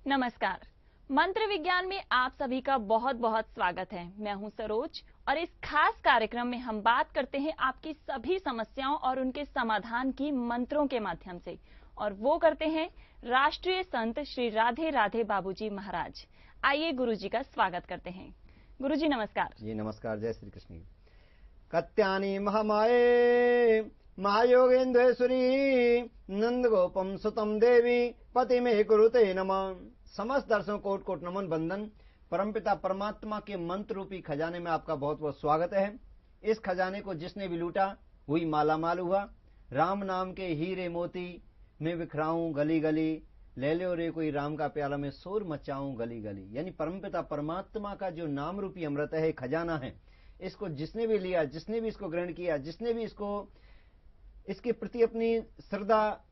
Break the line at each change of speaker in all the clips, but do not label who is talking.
नमस्कार। मंत्र विज्ञान में आप सभी का बहुत बहुत स्वागत है। मैं हूं सरोज और इस खास कार्यक्रम में हम बात करते हैं आपकी सभी समस्याओं और उनके समाधान की मंत्रों के माध्यम से, और वो करते हैं राष्ट्रीय संत श्री राधे राधे बाबूजी महाराज। आइए गुरुजी का स्वागत करते हैं। गुरुजी नमस्कार।
जी नमस्कार, जय श्री कृष्ण। कत्यानि महामाये महायोगेन्द्रेश्वरी नंद गोपम सुतम देवी पति में कुरुते नमः। समस्त दर्शकों कोट कोट नमन बंदन। परमपिता परमात्मा के मंत्र रूपी खजाने में आपका बहुत बहुत स्वागत है। इस खजाने को जिसने भी लूटा वही मालामाल हुआ। राम नाम के हीरे मोती में बिखराऊं गली गली, ले लो रे कोई राम का प्याला में शोर मचाऊं गली गली। यानी परमपिता परमात्मा का जो नाम रूपी अमृत है, खजाना है, इसको जिसने भी लिया, जिसने भी इसको ग्रहण किया, जिसने भी इसके प्रति अपनी श्रद्धा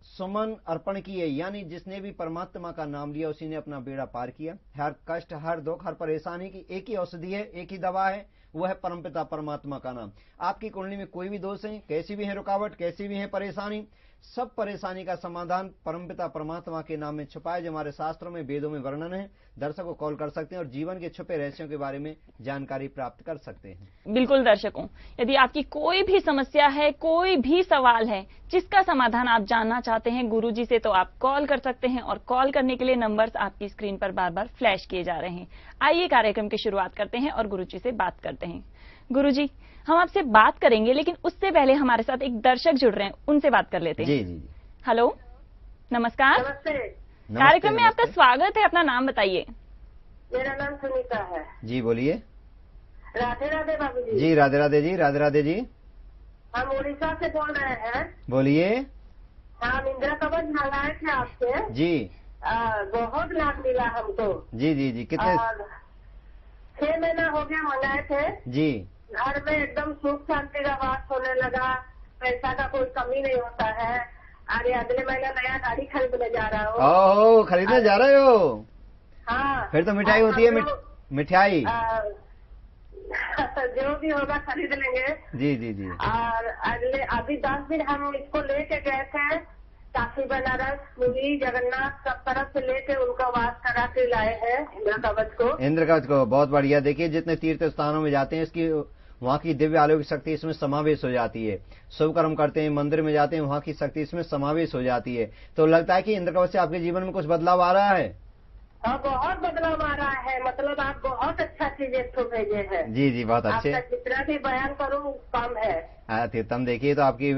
सुमन अर्पण किए, यानी जिसने भी परमात्मा का नाम लिया, उसी ने अपना बेड़ा पार किया। हर कष्ट, हर दुख, हर परेशानी की एक ही औषधि है, एक ही दवा है, वह है परमपिता परमात्मा का नाम। आपकी कुंडली में कोई भी दोष है, कैसी भी है रुकावट, कैसी भी है परेशानी, सब परेशानी का समाधान परमपिता परमात्मा के नाम में छुपा है, जो हमारे शास्त्रों में, वेदों में वर्णन है। दर्शकों कॉल कर सकते हैं और जीवन के छुपे रहस्यों के बारे में जानकारी प्राप्त कर सकते हैं।
बिल्कुल दर्शकों, यदि आपकी कोई भी समस्या है, कोई भी सवाल है जिसका समाधान आप जानना चाहते हैं गुरुजी से, तो आप कॉल कर सकते हैं और कॉल करने के लिए नंबर्स आपकी स्क्रीन पर बार बार फ्लैश किए जा रहे हैं। आइए कार्यक्रम की शुरुआत करते हैं और गुरुजी से बात करते हैं। गुरुजी, हम आपसे बात करेंगे, लेकिन उससे पहले हमारे साथ एक दर्शक जुड़ रहे हैं, उनसे बात कर लेते हैं।
जी जी।
हेलो, नमस्कार।
नमस्ते।
कार्यक्रम में आपका स्वागत है। अपना नाम बताइए।
मेरा नाम सुनीता है।
जी बोलिए।
राधे राधे बाबूजी।
जी राधे राधे जी, राधे राधे जी।
हम उड़ीसा से बोल रहे हैं।
बोलिए।
हम इंदिरा कवच मंगाए थे आपसे।
जी।
बहुत लाभ मिला हमको।
जी जी जी। कितने?
6 महीना हो गया मंगाए थे
जी।
घर में एकदम सुख शांति का वास होने लगा, पैसा का कोई कमी नहीं होता है। अरे अगले महीने नया गाड़ी खरीदने जा रहा हूँ।
ओह, खरीदने जा रहे हो?
हाँ।
फिर तो मिठाई होती है, मिठाई
जो भी होगा खरीद लेंगे।
जी जी जी।
और अभी 10 दिन हम इसको लेके गए थे काशी, बनारस, पुरी, जगन्नाथ, सब तरफ से लेके उनका वास करा के लाए हैं इंद्र कवच को।
इंद्र कवच को बहुत बढ़िया। देखिए, जितने तीर्थ स्थानों में जाते हैं, इसकी वहाँ की दिव्य अलौकिक शक्ति इसमें समावेश हो जाती है। शुभ कर्म करते हैं, मंदिर में जाते हैं, वहाँ की शक्ति इसमें समावेश हो जाती है। तो लगता है कि इंद्र कवच से आपके जीवन में कुछ बदलाव आ रहा है?
हाँ, बहुत बदलाव आ रहा है। मतलब आप बहुत अच्छा चीज इसको भेजे हैं।
जी जी, बहुत अच्छे।
आपका जितना भी बयान करूँ कम है।
अतिउत्तम। देखिए, तो आपकी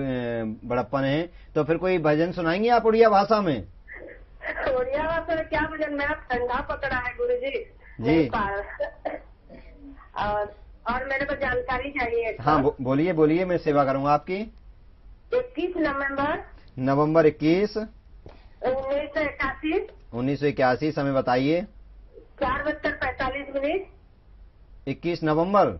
बड़प्पन है। तो फिर कोई भजन सुनाएंगे आप उड़िया भाषा में?
उड़िया भाषा में क्या भजन? मेरा ठंडा पकड़ा है गुरुजी
जी।
और मेरे को जानकारी चाहिए।
हाँ बोलिए बोलिए, मैं सेवा करूंगा आपकी।
21
नवंबर 21
1981
1981। समय बताइए।
4:45।
21 नवंबर।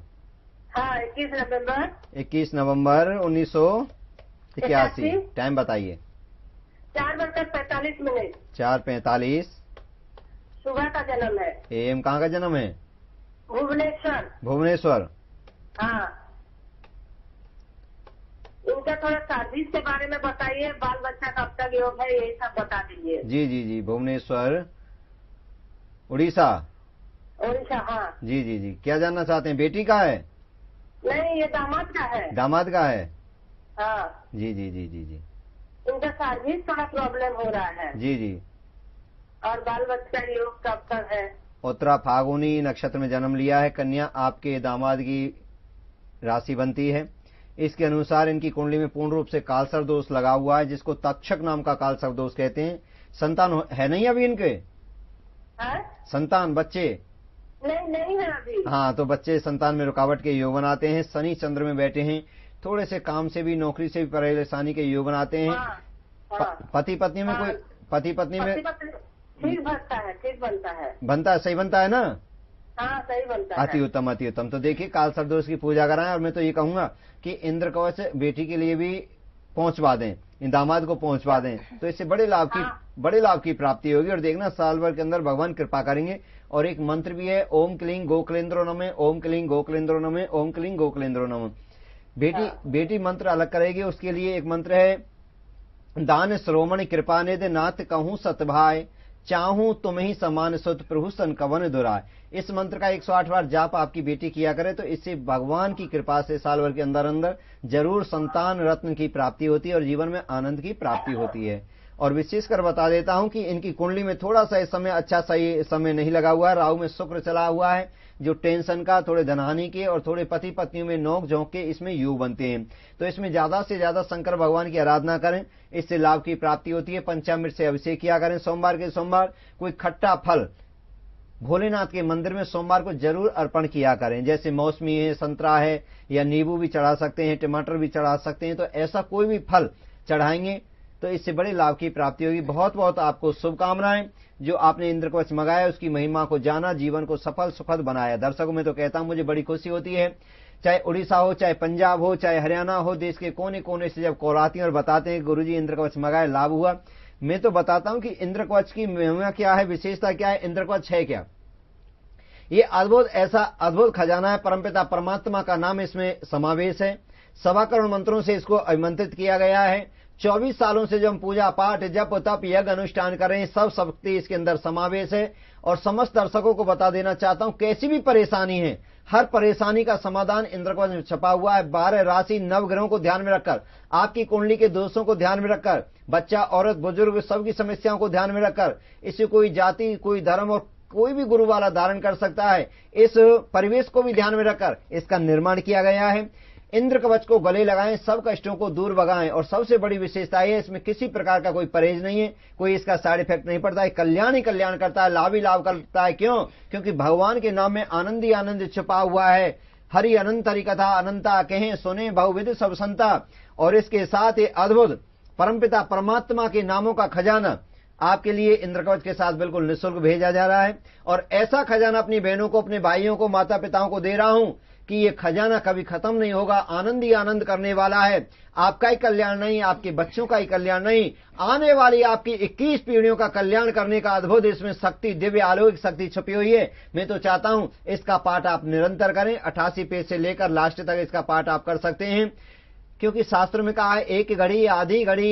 हाँ, 21
नवंबर 1981। टाइम बताइए।
4:45।
4:45
सुबह का जन्म है।
एम। कहाँ का जन्म है?
भुवनेश्वर।
हाँ।
इनका थोड़ा सर्विस के बारे में बताइए। बाल बच्चा कब तक योग है, यही सब बता दीजिए।
जी जी जी। भुवनेश्वर, उड़ीसा।
हाँ।
जी जी जी। क्या जानना चाहते हैं? बेटी का है?
नहीं, ये दामाद का है।
दामाद का है?
हाँ।
जी जी जी जी जी।
इनका सर्विस थोड़ा प्रॉब्लम हो रहा है।
जी जी।
और बाल बच्चा योग कब तक है?
उत्तरा फागुनी नक्षत्र में जन्म लिया है। कन्या आपके दामाद की राशि बनती है। इसके अनुसार इनकी कुंडली में पूर्ण रूप से कालसर्प दोष लगा हुआ है, जिसको तक्षक नाम का कालसर्प दोष कहते हैं। संतान है नहीं अभी इनके?
है?
संतान, बच्चे?
नहीं है अभी।
हाँ, तो बच्चे संतान में रुकावट के योग बनाते हैं। शनि चंद्र में बैठे हैं, थोड़े से काम से भी, नौकरी से भी परेशानी के योग बनाते हैं। पति पत्नी में कोई पति पत्नी में
ठीक बनता है, ठीक बनता है।
बनता है, सही बनता है ना?
हाँ, सही बनता है।
अति उत्तम अति उत्तम। तो देखिए, कालसर्प दोष की पूजा कराएं। और मैं तो ये कहूंगा कि इंद्र कवच बेटी के लिए भी पहुंचवा दें, इन दामाद को पहुंचवा दें, तो इससे बड़े लाभ की प्राप्ति होगी। और देखना, साल भर के अंदर भगवान कृपा करेंगे। और एक मंत्र भी है, ओम क्लीं गोकुलेंद्रो नमः, ओम क्लीं गोकुलेंद्रो नमः, ओम क्लीं गोकुलेंद्रो नमः। बेटी मंत्र अलग करेगी। उसके लिए एक मंत्र है, दान श्रोमणि कृपा निधि नाथ कहूं सतभाय, चाहूं तुम ही समान सुत प्रभु सन कवन दुराय। इस मंत्र का 108 बार जाप आपकी बेटी किया करे तो इससे भगवान की कृपा से साल भर के अंदर अंदर जरूर संतान रत्न की प्राप्ति होती है और जीवन में आनंद की प्राप्ति होती है। और विशेषकर बता देता हूं कि इनकी कुंडली में थोड़ा सा इस समय अच्छा सही समय नहीं लगा हुआ है। राहु में शुक्र चला हुआ है, जो टेंशन का, थोड़े धनहानि के और थोड़े पति पत्नियों में नोक झोंक के इसमें योग बनते हैं। तो इसमें ज्यादा से ज्यादा शंकर भगवान की आराधना करें, इससे लाभ की प्राप्ति होती है। पंचामृत से अभिषेक किया करें। सोमवार के सोमवार कोई खट्टा फल भोलेनाथ के मंदिर में सोमवार को जरूर अर्पण किया करें। जैसे मौसमी है, संतरा है, या नींबू भी चढ़ा सकते हैं, टमाटर भी चढ़ा सकते हैं। तो ऐसा कोई भी फल चढ़ाएंगे तो इससे बड़े लाभ की प्राप्ति होगी। बहुत बहुत आपको शुभकामनाएं। जो आपने इंद्र कवच मंगाया उसकी महिमा को जाना, जीवन को सफल सुखद बनाया। दर्शकों में तो कहता हूं मुझे बड़ी खुशी होती है, चाहे उड़ीसा हो, चाहे पंजाब हो, चाहे हरियाणा हो, देश के कोने कोने से जब कॉल आती हैं और बताते हैं गुरुजी इंद्र कवच मंगाया, लाभ हुआ। मैं तो बताता हूं कि इंद्र कवच की महिमा क्या है, विशेषता क्या है, इंद्र कवच है क्या। ये अद्भुत, ऐसा अद्भुत खजाना है। परमपिता परमात्मा का नाम इसमें समावेश है। 1.25 करोड़ मंत्रों से इसको अभिमंत्रित किया गया है। 24 सालों से जो हम पूजा पाठ, जप तप, यज्ञ अनुष्ठान कर रहे हैं, सब शक्ति इसके अंदर समावेश है। और समस्त दर्शकों को बता देना चाहता हूं, कैसी भी परेशानी है, हर परेशानी का समाधान इंद्र कवच में छपा हुआ है। 12 राशि नवग्रहों को ध्यान में रखकर, आपकी कुंडली के दोषों को ध्यान में रखकर, बच्चा, औरत, बुजुर्ग, सबकी समस्याओं को ध्यान में रखकर, इससे कोई जाति, कोई धर्म और कोई भी गुरु वाला धारण कर सकता है। इस परिवेश को भी ध्यान में रखकर इसका निर्माण किया गया है। इंद्र कवच को गले लगाएं, सब कष्टों को दूर भगाएं। और सबसे बड़ी विशेषता है, इसमें किसी प्रकार का कोई परहेज नहीं है, कोई इसका साइड इफेक्ट नहीं पड़ता है। कल्याण ही कल्याण करता है, लाभ ही लाभ करता है। क्यों? क्योंकि भगवान के नाम में आनंद ही आनंद छुपा हुआ है। हरि अनंत हरि कथा अनंता, कहें सुने बहुविध सब संता। और इसके साथ ये अद्भुत परमपिता परमात्मा के नामों का खजाना आपके लिए इंद्र कवच के साथ बिल्कुल निःशुल्क भेजा जा रहा है। और ऐसा खजाना अपनी बहनों को, अपने भाइयों को, माता पिताओं को दे रहा हूं कि ये खजाना कभी खत्म नहीं होगा, आनंद ही आनंद करने वाला है। आपका ही कल्याण नहीं, आपके बच्चों का ही कल्याण नहीं, आने वाली आपकी 21 पीढ़ियों का कल्याण करने का अद्भुत इसमें शक्ति, दिव्य अलौकिक शक्ति छुपी हुई है। मैं तो चाहता हूं इसका पाठ आप निरंतर करें। 88 पेज से लेकर लास्ट तक इसका पाठ आप कर सकते हैं। क्योंकि शास्त्र में कहा है, एक घड़ी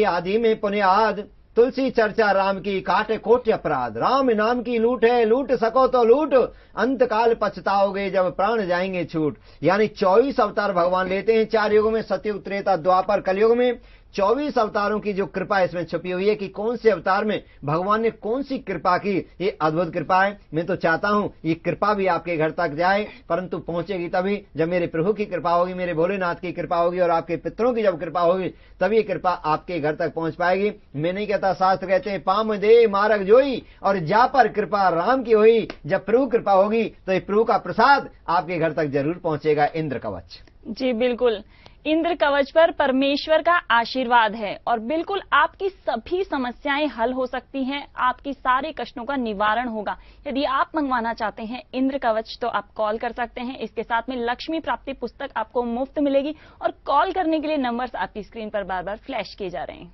आधी में पुण्याद, तुलसी चर्चा राम की काटे कोटि अपराध। राम नाम की लूट है, लूट सको तो लूट, अंत काल पछताओगे जब प्राण जाएंगे छूट। यानी 24 अवतार भगवान लेते हैं 4 युगों में, सतयुग, त्रेता, द्वापर, कलयुग में। 24 अवतारों की जो कृपा इसमें छुपी हुई है कि कौन से अवतार में भगवान ने कौन सी कृपा की, ये अद्भुत कृपा है। मैं तो चाहता हूं ये कृपा भी आपके घर तक जाए, परंतु पहुंचेगी तभी जब मेरे प्रभु की कृपा होगी, मेरे भोलेनाथ की कृपा होगी और आपके पितरों की जब कृपा होगी तभी ये कृपा आपके घर तक पहुंच पाएगी। मैं नहीं कहता, शास्त्र कहते हैं पाम दे मार्ग जोई, और जा पर कृपा राम की हुई। जब प्रभु कृपा होगी तो ये प्रभु का प्रसाद आपके घर तक जरूर पहुंचेगा। इंद्र कवच,
जी बिल्कुल, इंद्र कवच पर परमेश्वर का आशीर्वाद है और बिल्कुल आपकी सभी समस्याएं हल हो सकती हैं, आपकी सारे कष्टों का निवारण होगा। यदि आप मंगवाना चाहते हैं इंद्र कवच तो आप कॉल कर सकते हैं। इसके साथ में लक्ष्मी प्राप्ति पुस्तक आपको मुफ्त मिलेगी और कॉल करने के लिए नंबर्स आपकी स्क्रीन पर बार बार फ्लैश किए जा रहे हैं।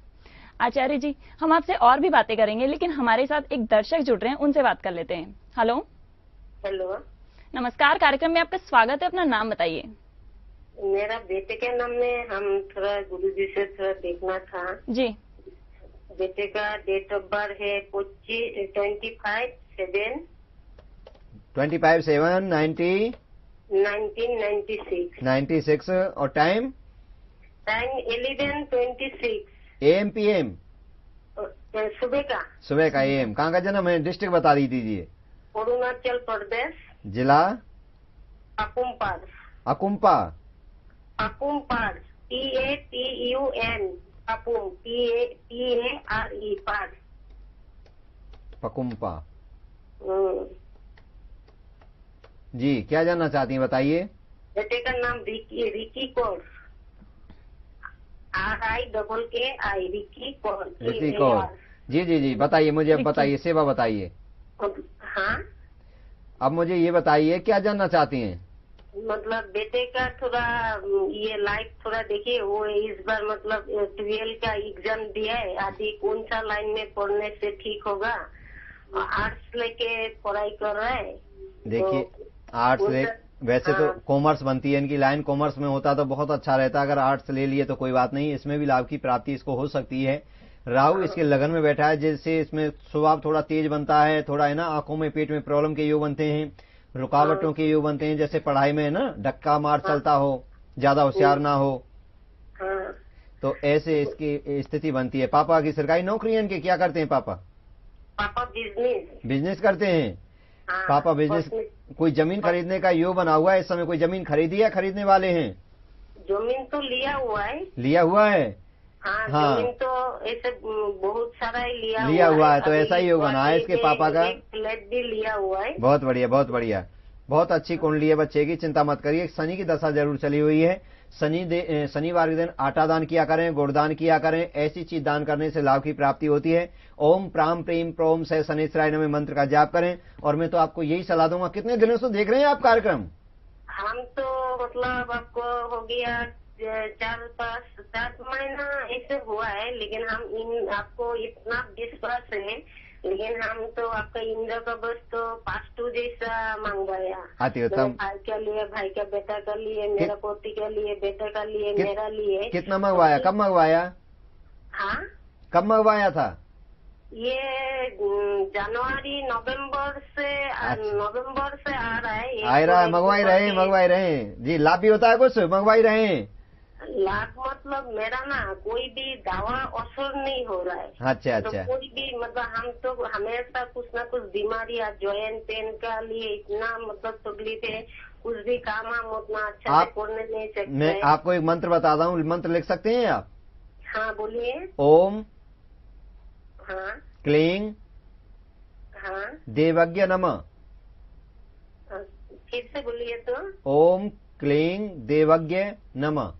आचार्य जी, हम आपसे और भी बातें करेंगे, लेकिन हमारे साथ एक दर्शक जुड़ रहे हैं, उनसे बात कर लेते हैं। हेलो।
हेलो,
नमस्कार, कार्यक्रम में आपका स्वागत है। अपना नाम बताइए।
मेरा बेटे के नाम में हम थोड़ा गुरुजी से थोड़ा देखना था
जी।
बेटे का डेट ऑफ बर्थ है
25/7/1996 और टाइम
11:26
AM PM
सुबह का
AM। कहाँ का जन्म है, डिस्ट्रिक्ट बता दीजिए।
अरुणाचल प्रदेश,
जिला
अकुम्पा
अकुम्पा,
PATUN, अपुम, PARE, पार,
पकुम्पा। जी, क्या जानना चाहती हैं बताइए।
बेटे का नाम रिकी कौर, RIKI, रिकी कौर।
जी बताइए मुझे, अब बताइए, सेवा बताइए।
हाँ,
अब मुझे ये बताइए क्या जानना चाहती हैं।
मतलब बेटे का थोड़ा ये लाइफ थोड़ा देखिए, वो इस बार मतलब 12 का एग्जाम दिया है, आदि कौन सा लाइन में पढ़ने से ठीक होगा। आर्ट्स लेके पढ़ाई कर रहा है।
देखिए तो आर्ट्स वैसे तो कॉमर्स बनती है इनकी लाइन, कॉमर्स में होता तो बहुत अच्छा रहता। अगर आर्ट्स ले लिए तो कोई बात नहीं, इसमें भी लाभ की प्राप्ति इसको हो सकती है। राहु इसके लगन में बैठा है, जैसे इसमें स्वभाव थोड़ा तेज बनता है, थोड़ा है ना, आंखों में पेट में प्रॉब्लम के योग बनते हैं, रुकावटों के योग बनते हैं, जैसे पढ़ाई में है ना धक्का मार चलता हो, ज्यादा होशियार ना हो, तो ऐसे इसकी स्थिति बनती है। पापा की सरकारी नौकरी है इनके, क्या करते हैं पापा?
पापा
बिजनेस करते हैं। पापा बिजनेस, कोई जमीन खरीदने का योग बना हुआ है इस समय? कोई जमीन खरीदी या खरीदने वाले हैं?
जमीन तो लिया हुआ है।
लिया हुआ है?
हाँ, जमीन तो ऐसे बहुत सारा ही
लिया हुआ है। तो ऐसा ही योग बना है इसके पापा का।
फ्लैट भी लिया हुआ है।
बहुत बढ़िया, बहुत बढ़िया, बहुत अच्छी कुंडली है बच्चे की, चिंता मत करिए। शनि की दशा जरूर चली हुई है। शनिवार के दिन आटा दान किया करें, गुड़ दान किया करें, ऐसी चीज दान करने से लाभ की प्राप्ति होती है। ओम प्राम प्रीम प्रोम से शनिश्चराय नमः मंत्र का जाप करें। और मैं तो आपको यही सलाह दूंगा। कितने दिनों से देख रहे हैं आप कार्यक्रम?
हम तो मतलब आपको हो गया 4-5-7 महीना ऐसे हुआ है, लेकिन हम आपको इतना विश्वास है, लेकिन हम तो आपका इंद्र का बस तो पास्टू जैसा मंगवाया।
अति उत्तम।
भाई के लिए, भाई का बेटा के लिए, मेरा पोती के लिए, बेटे का लिए, मेरा लिए।
कितना मंगवाया? कब मंगवाया?
हाँ,
कब मंगवाया था?
ये जनवरी नवंबर से आ रहा है।
मंगवाई रहे जी। लाभ भी होता है कुछ? मंगवाई रहे हैं।
लाभ मतलब मेरा ना कोई भी दवा असर नहीं हो रहा है।
अच्छा।
तो कोई भी मतलब हम तो हमेशा कुछ ना कुछ बीमारी या जॉइंट पेन का लिए इतना मतलब तकलीफ है, कुछ भी काम हम उतना अच्छा से करने नहीं सकते।
मैं आपको एक मंत्र बताता हूँ, मंत्र लिख सकते हैं आप?
हाँ, बोलिए।
ओम
हाँ,
क्लीं देवज्ञ नमः।
फिर से बोलिए तो।
ओम क्लीं देवज्ञ नमः।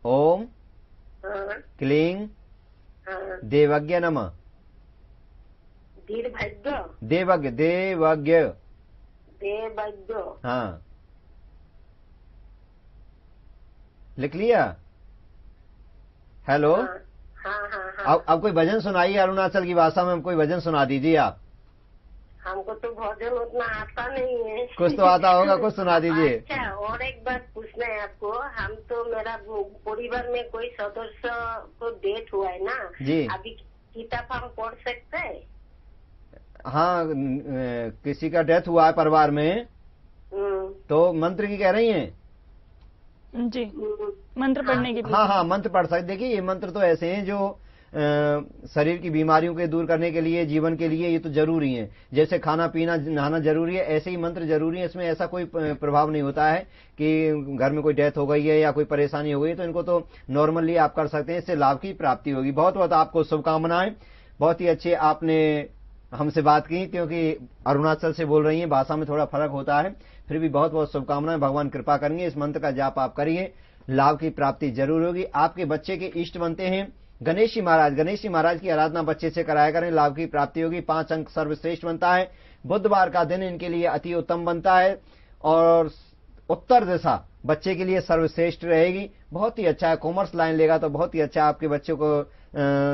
ओम क्लीं देवज्ञ नमः। देवज्ञ। हाँ, लिख लिया? हेलो।
हाँ।
अब कोई भजन सुनाइए अरुणाचल की भाषा में, कोई भजन सुना दीजिए आप।
हमको तो भजन उतना आता नहीं है।
कुछ तो आता होगा, कुछ सुना दीजिए।
अच्छा, और एक बात पूछना है आपको। हम तो मेरा परिवार में कोई सदस्य को डेथ हुआ है ना
जी,
अभी किताब हम पढ़ सकते हैं?
हाँ, किसी का डेथ हुआ है परिवार में, तो मंत्र की कह रही हैं
जी? मंत्र पढ़ने की?
हाँ, मंत्र पढ़ सकते। देखिए, ये मंत्र तो ऐसे हैं जो शरीर की बीमारियों के दूर करने के लिए, जीवन के लिए ये तो जरूरी है। जैसे खाना पीना नहाना जरूरी है, ऐसे ही मंत्र जरूरी है। इसमें ऐसा कोई प्रभाव नहीं होता है कि घर में कोई डेथ हो गई है या कोई परेशानी हो गई है, तो इनको तो नॉर्मली आप कर सकते हैं, इससे लाभ की प्राप्ति होगी। बहुत बहुत आपको शुभकामनाएं। बहुत ही अच्छे आपने हमसे बात की, क्योंकि अरुणाचल से बोल रही हैं, भाषा में थोड़ा फर्क होता है, फिर भी बहुत बहुत शुभकामनाएं। भगवान कृपा करेंगे। इस मंत्र का जाप आप करिए, लाभ की प्राप्ति जरूर होगी। आपके बच्चे के इष्ट बनते हैं गणेश जी महाराज की आराधना बच्चे से कराया करें, लाभ की प्राप्ति होगी। 5 अंक सर्वश्रेष्ठ बनता है। बुधवार का दिन इनके लिए अति उत्तम बनता है, और उत्तर दिशा बच्चे के लिए सर्वश्रेष्ठ रहेगी। बहुत ही अच्छा है। कॉमर्स लाइन लेगा तो बहुत ही अच्छा, आपके बच्चे को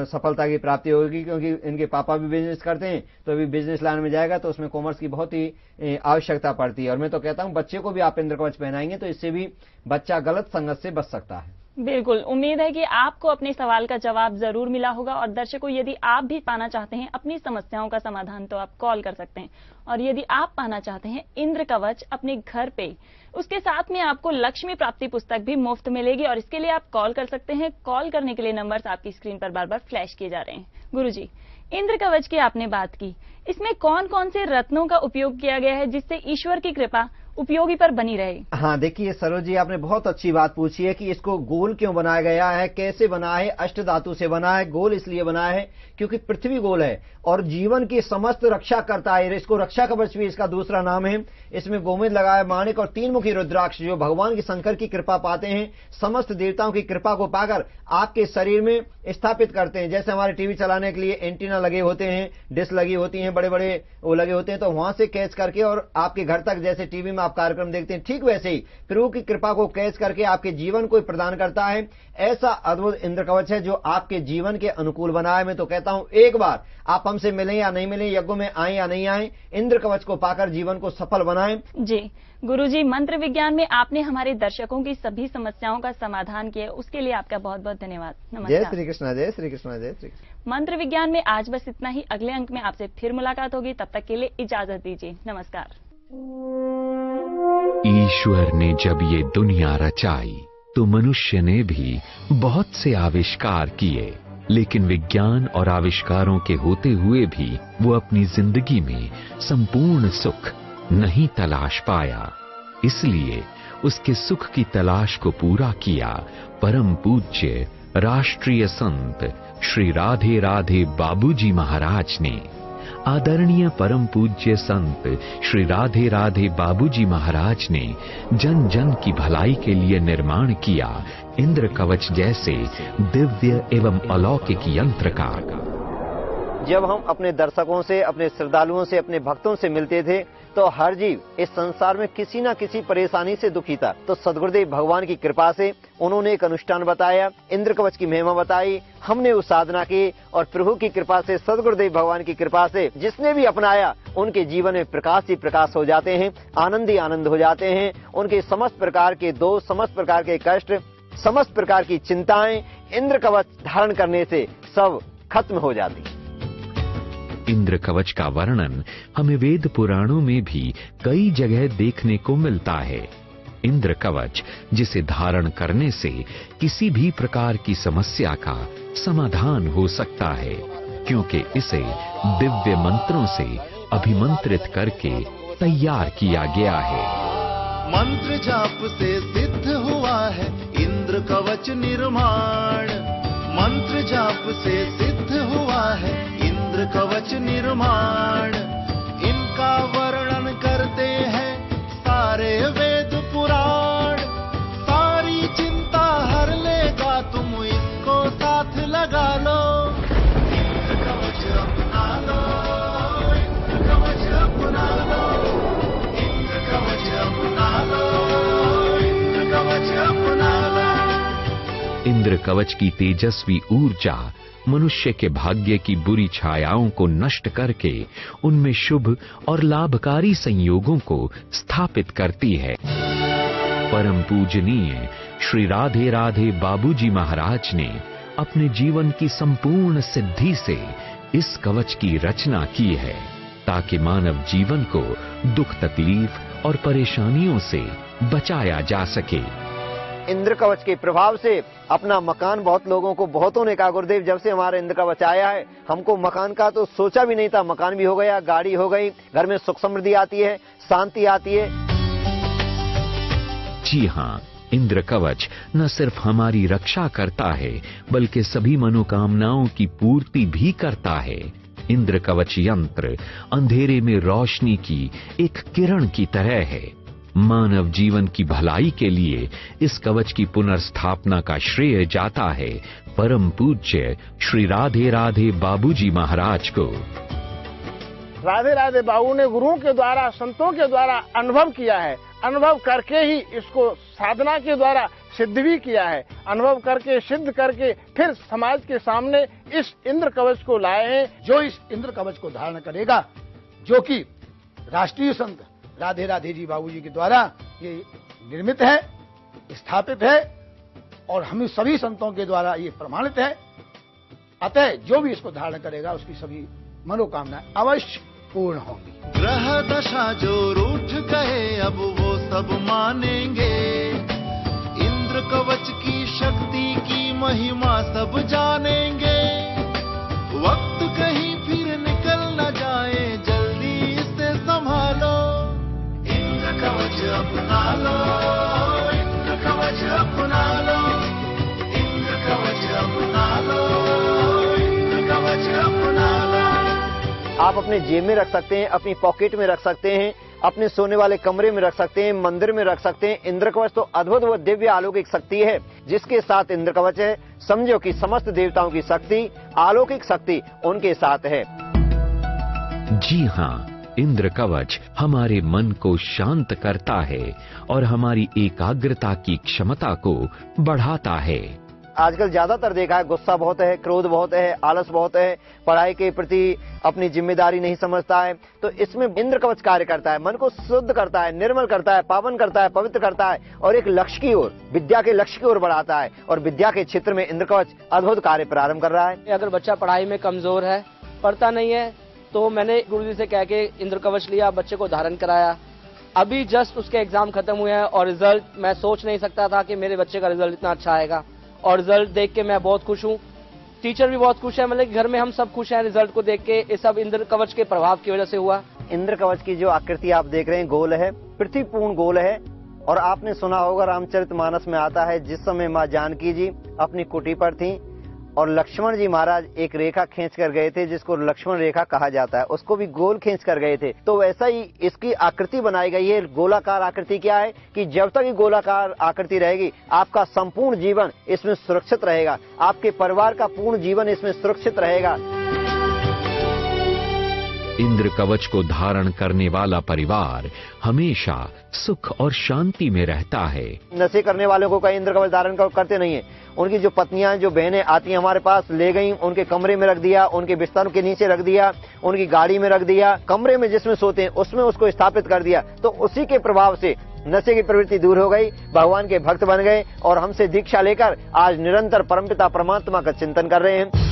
सफलता की प्राप्ति होगी, क्योंकि इनके पापा भी बिजनेस करते हैं, तो अभी बिजनेस लाइन में जाएगा तो उसमें कॉमर्स की बहुत ही आवश्यकता पड़ती है। और मैं तो कहता हूं बच्चे को भी आप इंद्र कवच पहनाएंगे तो इससे भी बच्चा गलत संगत से बच सकता है।
बिल्कुल, उम्मीद है कि आपको अपने सवाल का जवाब जरूर मिला होगा। और दर्शकों, यदि आप भी पाना चाहते हैं अपनी समस्याओं का समाधान, तो आप कॉल कर सकते हैं। और यदि आप पाना चाहते हैं इंद्र कवच अपने घर पे, उसके साथ में आपको लक्ष्मी प्राप्ति पुस्तक भी मुफ्त मिलेगी। और इसके लिए आप कॉल कर सकते हैं। कॉल करने के लिए नंबर्स आपकी स्क्रीन पर बार बार फ्लैश किए जा रहे हैं। गुरुजी, इंद्र कवच की आपने बात की, इसमें कौन कौन से रत्नों का उपयोग किया गया है जिससे ईश्वर की कृपा उपयोगी पर बनी रहे?
हाँ, देखिए सरोज जी, आपने बहुत अच्छी बात पूछी है कि इसको गोल क्यों बनाया गया है, कैसे बना है। अष्ट धातु से बना है। गोल इसलिए बना है क्योंकि पृथ्वी गोल है और जीवन की समस्त रक्षा करता है। इसको रक्षा कवच भी इसका दूसरा नाम है। इसमें गोमेद लगा है, माणिक और 3 मुखी रुद्राक्ष, जो भगवान की शंकर की कृपा पाते हैं, समस्त देवताओं की कृपा को पाकर आपके शरीर में स्थापित करते हैं। जैसे हमारे टीवी चलाने के लिए एंटीना लगे होते हैं, डिश लगी होती हैं, बड़े बड़े वो लगे होते हैं, तो वहां से कैच करके और आपके घर तक, जैसे टीवी में आप कार्यक्रम देखते हैं, ठीक वैसे ही प्रभु की कृपा को कैच करके आपके जीवन को प्रदान करता है। ऐसा अद्भुत इंद्र कवच है जो आपके जीवन के अनुकूल बना है। मैं तो कहता हूं एक बार आप हमसे मिलें या नहीं मिलें, यज्ञों में आए या नहीं आए, इंद्र कवच को पाकर जीवन को सफल बनाएं।
जी गुरुजी, मंत्र विज्ञान में आपने हमारे दर्शकों की सभी समस्याओं का समाधान किया, उसके लिए आपका बहुत बहुत धन्यवाद। नमस्कार।
जय श्री कृष्ण, जय श्री कृष्ण, जय श्री कृष्ण।
मंत्र विज्ञान में आज बस इतना ही। अगले अंक में आपसे फिर मुलाकात होगी, तब तक के लिए इजाजत दीजिए। नमस्कार।
ईश्वर ने जब ये दुनिया रचाई तो मनुष्य ने भी बहुत से आविष्कार किए, लेकिन विज्ञान और आविष्कारों के होते हुए भी वो अपनी जिंदगी में संपूर्ण सुख नहीं तलाश पाया। इसलिए उसके सुख की तलाश को पूरा किया परम पूज्य राष्ट्रीय संत श्री राधे राधे बाबूजी महाराज ने। आदरणीय परम पूज्य संत श्री राधे राधे बाबूजी महाराज ने जन जन की भलाई के लिए निर्माण किया इंद्र कवच जैसे दिव्य एवं अलौकिक यंत्र का।
जब हम अपने दर्शकों से, अपने श्रद्धालुओं से, अपने भक्तों से मिलते थे तो हर जीव इस संसार में किसी न किसी परेशानी से दुखी था। तो सद्गुरुदेव भगवान की कृपा से उन्होंने एक अनुष्ठान बताया, इंद्र कवच की महिमा बताई, हमने उस साधना की और प्रभु की कृपा से, सद्गुरुदेव भगवान की कृपा से जिसने भी अपनाया उनके जीवन में प्रकाश ही प्रकाश हो जाते हैं, आनंद ही आनंद हो जाते हैं। उनके समस्त प्रकार के दोष, समस्त प्रकार के कष्ट, समस्त प्रकार की चिंताएं इंद्र कवच धारण करने से सब खत्म हो जाती।
इंद्र कवच का वर्णन हमें वेद पुराणों में भी कई जगह देखने को मिलता है। इंद्र कवच जिसे धारण करने से किसी भी प्रकार की समस्या का समाधान हो सकता है, क्योंकि इसे दिव्य मंत्रों से अभिमंत्रित करके तैयार किया गया है।
मंत्र जाप से सिद्ध हुआ है इंद्र कवच निर्माण। मंत्र जाप से सिद्ध हुआ है इंद्र कवच निर्माण। इनका वर्णन करते हैं सारे वेद पुराण। सारी चिंता हर लेगा, तुम इसको साथ लगा लो। इंद्र कवच अपना लो, इंद्र कवच अपना लो, इंद्र कवच अपना लो, इंद्र कवच अपना लो।
इंद्र कवच की तेजस्वी ऊर्जा मनुष्य के भाग्य की बुरी छायाओं को नष्ट करके उनमें शुभ और लाभकारी संयोगों को स्थापित करती है। परम पूजनीय श्री राधे राधे बाबूजी महाराज ने अपने जीवन की संपूर्ण सिद्धि से इस कवच की रचना की है, ताकि मानव जीवन को दुख, तकलीफ और परेशानियों से बचाया जा सके।
इंद्र कवच के प्रभाव से अपना मकान, बहुत लोगों को, बहुतों ने कहा गुरुदेव जब से हमारा इंद्र कवच आया है हमको मकान का तो सोचा भी नहीं था, मकान भी हो गया, गाड़ी हो गई, घर में सुख समृद्धि आती है, शांति आती है।
जी हाँ, इंद्र कवच न सिर्फ हमारी रक्षा करता है बल्कि सभी मनोकामनाओं की पूर्ति भी करता है। इंद्र कवच यंत्र अंधेरे में रोशनी की एक किरण की तरह है। मानव जीवन की भलाई के लिए इस कवच की पुनर्स्थापना का श्रेय जाता है परम पूज्य श्री राधे राधे बाबूजी महाराज को।
राधे राधे बाबू ने गुरुओं के द्वारा, संतों के द्वारा अनुभव किया है। अनुभव करके ही इसको साधना के द्वारा सिद्ध भी किया है। अनुभव करके, सिद्ध करके फिर समाज के सामने इस इंद्र कवच को लाए हैं।
जो इस इंद्र कवच को धारण करेगा, जो कि राष्ट्रीय संत राधे राधे जी बाबूजी के द्वारा ये निर्मित है, स्थापित है और हम सभी संतों के द्वारा ये प्रमाणित है। अतः जो भी इसको धारण करेगा उसकी सभी मनोकामनाएं अवश्य पूर्ण होंगी।
ग्रह दशा जो रूठ गए अब वो सब मानेंगे। इंद्र कवच की शक्ति की महिमा सब जानेंगे। वक्त कहीं फिर निकल न जाए, जल्दी इसे संभालो। इंद्र कवच अपना लो, इंद्र कवच अपना लो, इंद्र कवच अपना लो, इंद्र कवच अपना लो।
आप अपने जेब में रख सकते हैं, अपनी पॉकेट में रख सकते हैं, अपने सोने वाले कमरे में रख सकते हैं, मंदिर में रख सकते हैं। इंद्र कवच तो अद्भुत व दिव्य अलौकिक शक्ति है। जिसके साथ इंद्र कवच है, समझो कि समस्त देवताओं की शक्ति, अलौकिक शक्ति उनके साथ है।
जी हाँ, इंद्र कवच हमारे मन को शांत करता है और हमारी एकाग्रता की क्षमता को बढ़ाता है।
आजकल ज्यादातर देखा है गुस्सा बहुत है, क्रोध बहुत है, आलस बहुत है, पढ़ाई के प्रति अपनी जिम्मेदारी नहीं समझता है। तो इसमें इंद्र कवच कार्य करता है, मन को शुद्ध करता है, निर्मल करता है, पावन करता है, पवित्र करता है और एक लक्ष्य की ओर, विद्या के लक्ष्य की ओर बढ़ाता है। और विद्या के क्षेत्र में इंद्र कवच अद्भुत कार्य प्रारंभ कर रहा है।
अगर बच्चा पढ़ाई में कमजोर है, पढ़ता नहीं है, तो मैंने गुरुजी से कह के इंद्र कवच लिया, बच्चे को धारण कराया। अभी जस्ट उसके एग्जाम खत्म हुए हैं और रिजल्ट मैं सोच नहीं सकता था कि मेरे बच्चे का रिजल्ट इतना अच्छा आएगा और रिजल्ट देख के मैं बहुत खुश हूँ। टीचर भी बहुत खुश है, मतलब घर में हम सब खुश हैं रिजल्ट को देख के। ये सब इंद्र कवच के प्रभाव की वजह से हुआ।
इंद्र कवच की जो आकृति आप देख रहे हैं गोल है, पृथ्वी पूर्ण गोल है। और आपने सुना होगा रामचरितमानस में आता है, जिस समय माँ जानकी जी अपनी कुटी पर थी और लक्ष्मण जी महाराज एक रेखा खींच कर गए थे, जिसको लक्ष्मण रेखा कहा जाता है, उसको भी गोल खींच कर गए थे। तो वैसा ही इसकी आकृति बनाई गई है। गोलाकार आकृति क्या है कि जब तक ये गोलाकार आकृति रहेगी, आपका संपूर्ण जीवन इसमें सुरक्षित रहेगा, आपके परिवार का पूर्ण जीवन इसमें सुरक्षित रहेगा।
इंद्र कवच को धारण करने वाला परिवार हमेशा सुख और शांति में रहता है।
नशे करने वालों को कहीं इंद्र कवच धारण करते नहीं है। उनकी जो पत्नियां, जो बहनें आती हैं हमारे पास, ले गई, उनके कमरे में रख दिया, उनके बिस्तर के नीचे रख दिया, उनकी गाड़ी में रख दिया, कमरे में जिसमें सोते हैं उसमें उसको स्थापित कर दिया। तो उसी के प्रभाव से नशे की प्रवृत्ति दूर हो गई, भगवान के भक्त बन गए और हमसे दीक्षा लेकर आज निरंतर परमपिता परमात्मा का चिंतन कर रहे हैं।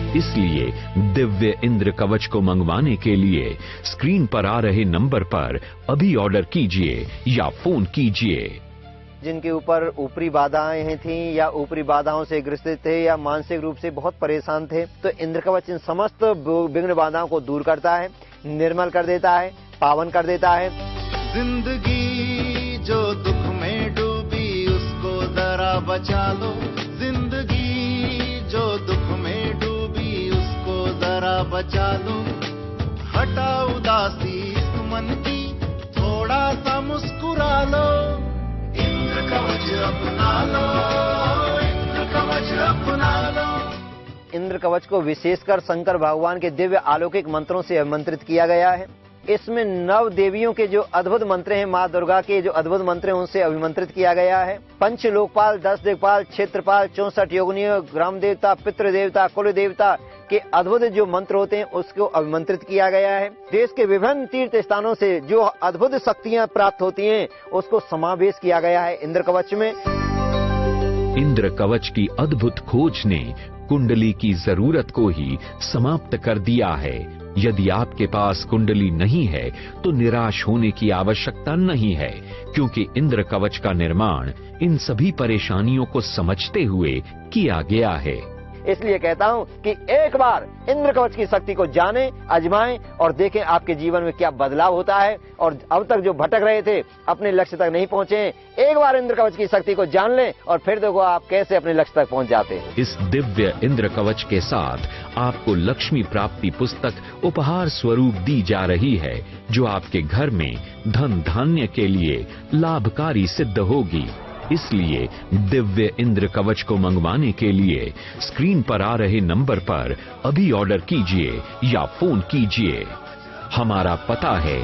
इसलिए दिव्य इंद्र कवच को मंगवाने के लिए स्क्रीन पर आ रहे नंबर पर अभी ऑर्डर कीजिए या फोन कीजिए।
जिनके ऊपर ऊपरी बाधाएं थीं या ऊपरी बाधाओं से ग्रसित थे या मानसिक रूप से बहुत परेशान थे, तो इंद्र कवच इन समस्त विघ्न बाधाओं को दूर करता है, निर्मल कर देता है, पावन कर देता है।
जिंदगी जो दुख में डूबी उसको जरा बचा लो, जिंदगी जो दुख में डूबी उसको जरा बचा लो। हटा उदासी इस मन की, थोड़ा सा मुस्कुरा लो, इंद्र कवच अपना लो, इंद्र कवच अपना लो।
इंद्र कवच को विशेषकर शंकर भगवान के दिव्य अलौकिक मंत्रों से अभिमंत्रित किया गया है। इसमें 9 देवियों के जो अद्भुत मंत्र हैं, माँ दुर्गा के जो अद्भुत मंत्र हैं, उनसे अभिमंत्रित किया गया है। पंच लोकपाल, 10 दिक्पाल, क्षेत्रपाल, 64 योगिनियों, ग्राम देवता, पितृ देवता, कुल देवता के अद्भुत जो मंत्र होते हैं उसको अभिमंत्रित किया गया है। देश के विभिन्न तीर्थ स्थानों से जो अद्भुत शक्तियां प्राप्त होती हैं उसको समावेश किया गया है इंद्र कवच में।
इंद्र कवच की अद्भुत खोज ने कुंडली की जरूरत को ही समाप्त कर दिया है। यदि आपके पास कुंडली नहीं है तो निराश होने की आवश्यकता नहीं है, क्योंकि इंद्र कवच का निर्माण इन सभी परेशानियों को समझते हुए किया गया है।
इसलिए कहता हूं कि एक बार इंद्र कवच की शक्ति को जानें, आजमाएं और देखें आपके जीवन में क्या बदलाव होता है। और अब तक जो भटक रहे थे, अपने लक्ष्य तक नहीं पहुंचे, एक बार इंद्र कवच की शक्ति को जान लें और फिर देखो आप कैसे अपने लक्ष्य तक पहुंच जाते हैं।
इस दिव्य इंद्र कवच के साथ आपको लक्ष्मी प्राप्ति पुस्तक उपहार स्वरूप दी जा रही है, जो आपके घर में धन धान्य के लिए लाभकारी सिद्ध होगी। इसलिए दिव्य इंद्र कवच को मंगवाने के लिए स्क्रीन पर आ रहे नंबर पर अभी ऑर्डर कीजिए या फोन कीजिए। हमारा पता है